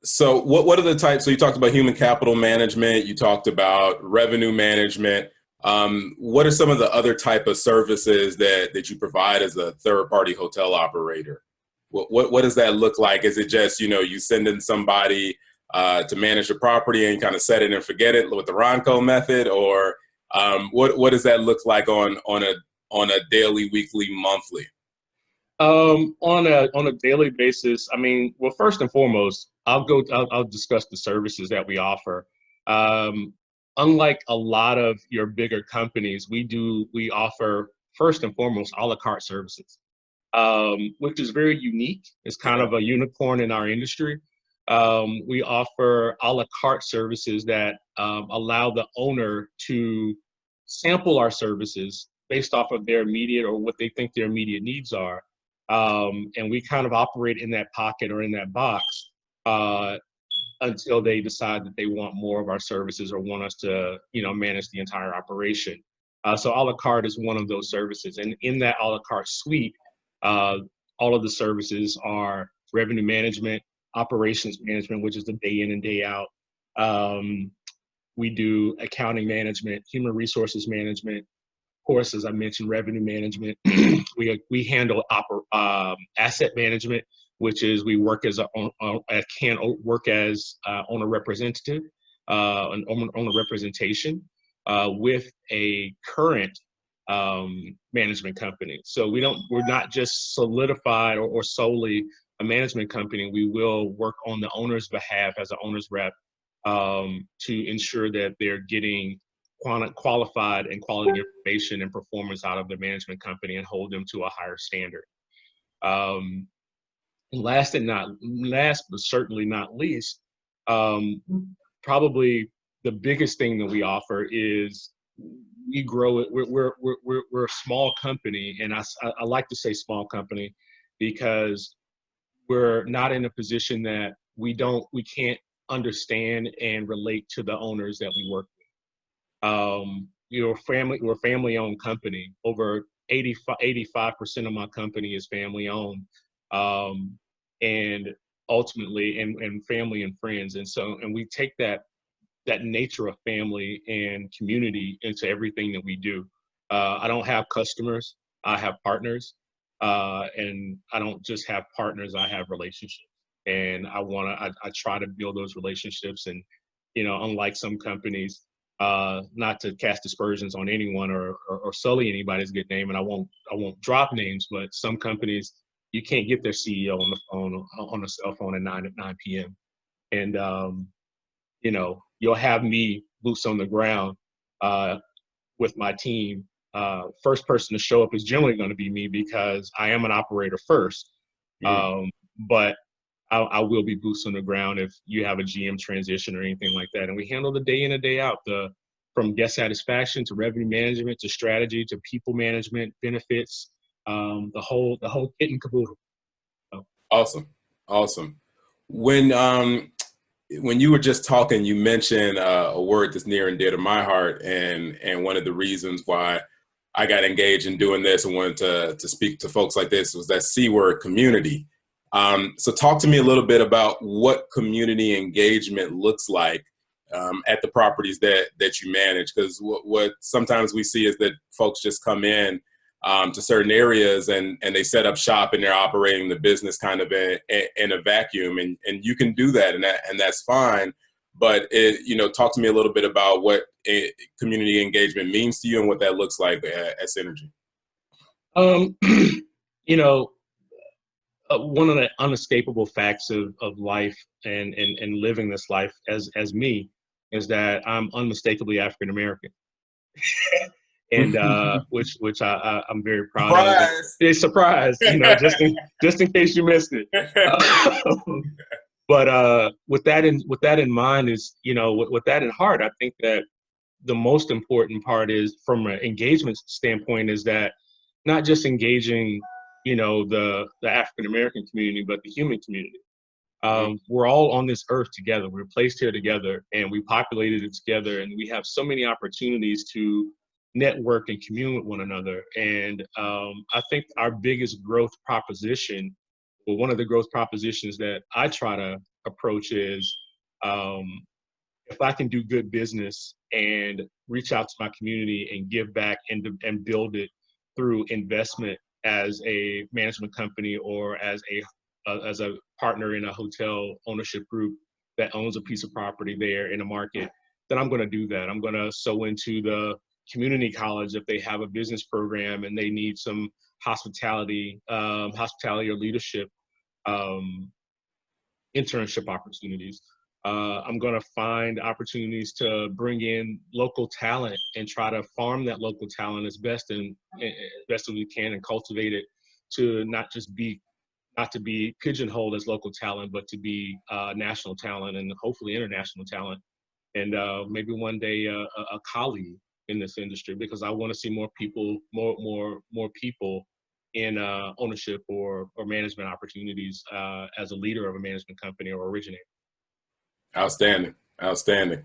So what are the types? So you talked about human capital management, you talked about revenue management. What are some of the other type of services that you provide as a third party hotel operator? What does that look like? Is it just, you send in somebody to manage the property and kind of set it and forget it with the Ronco method, or what does that look like on a daily, weekly, monthly? On a daily basis, I mean, well, first and foremost, I'll discuss the services that we offer. Um, Unlike a lot of your bigger companies, we offer first and foremost a la carte services, which is very unique. It's kind Yeah. of a unicorn in our industry. We offer a la carte services that allow the owner to sample our services based off of their immediate or what they think their immediate needs are. And we kind of operate in that pocket or in that box uh, until they decide that they want more of our services or want us to, manage the entire operation. So a la carte is one of those services. And in that a la carte suite, uh, all of the services are revenue management, operations management, which is the day in and day out. Um, we do accounting management, human resources management, of course, as I mentioned, revenue management. we handle asset management, which is we work as can work as owner representative, an owner representation with a current management company. So we're not just solidified or solely a management company. We will work on the owner's behalf as an owner's rep to ensure that they're getting qualified and quality information and performance out of the management company and hold them to a higher standard. Um, last but certainly not least, um, probably the biggest thing that we offer is we grow it. We're a small company, and I like to say small company because we're not in a position that we can't understand and relate to the owners that we work with. We're a family owned company. Over 85% of my company is family owned. Um, and ultimately and family and friends. And we take that nature of family and community into everything that we do. I don't have customers, I have partners. And I don't just have partners, I have relationships. And I try to build those relationships. And, unlike some companies, not to cast aspersions on anyone or sully anybody's good name, and I won't drop names, but some companies you can't get their CEO on the phone on a cell phone at 9 p.m. And you'll have me boots on the ground with my team. First person to show up is generally going to be me because I am an operator first. Mm. But I will be boots on the ground if you have a GM transition or anything like that. And we handle the day in and day out, from guest satisfaction to revenue management to strategy to people management, benefits, the whole kit and caboodle. So, Awesome. Awesome. When you were just talking, you mentioned a word that's near and dear to my heart, and one of the reasons why I got engaged in doing this and wanted to speak to folks like this was that C word, community. So talk to me a little bit about what community engagement looks like at the properties that you manage, because what sometimes we see is that folks just come in to certain areas and they set up shop and they're operating the business kind of in a vacuum, and you can do that, and that's fine. But talk to me a little bit about what community engagement means to you and what that looks like at Synergy. um, you know, one of the unescapable facts of life and living this life as me is that I'm unmistakably African American. And which I'm very proud of. And Surprise! it's a surprise, just in case you missed it. But with that in mind is, with that in heart, I think that the most important part is, from an engagement standpoint, is that not just engaging, the African American community, but the human community. We're all on this earth together. We're placed here together, and we populated it together, and we have so many opportunities to network and commune with one another. And I think our biggest growth proposition, or one of the growth propositions that I try to approach is, if I can do good business and reach out to my community and give back and build it through investment as a management company or as a partner in a hotel ownership group that owns a piece of property there in a market, then I'm going to do that. I'm going to sow into the community college if they have a business program and they need some hospitality or leadership internship opportunities. I'm going to find opportunities to bring in local talent and try to farm that local talent as best as we can and cultivate it to not to be pigeonholed as local talent, but to be national talent and hopefully international talent. And maybe one day a colleague in this industry, because I want to see more people in ownership or management opportunities as a leader of a management company or originator. Outstanding. Outstanding.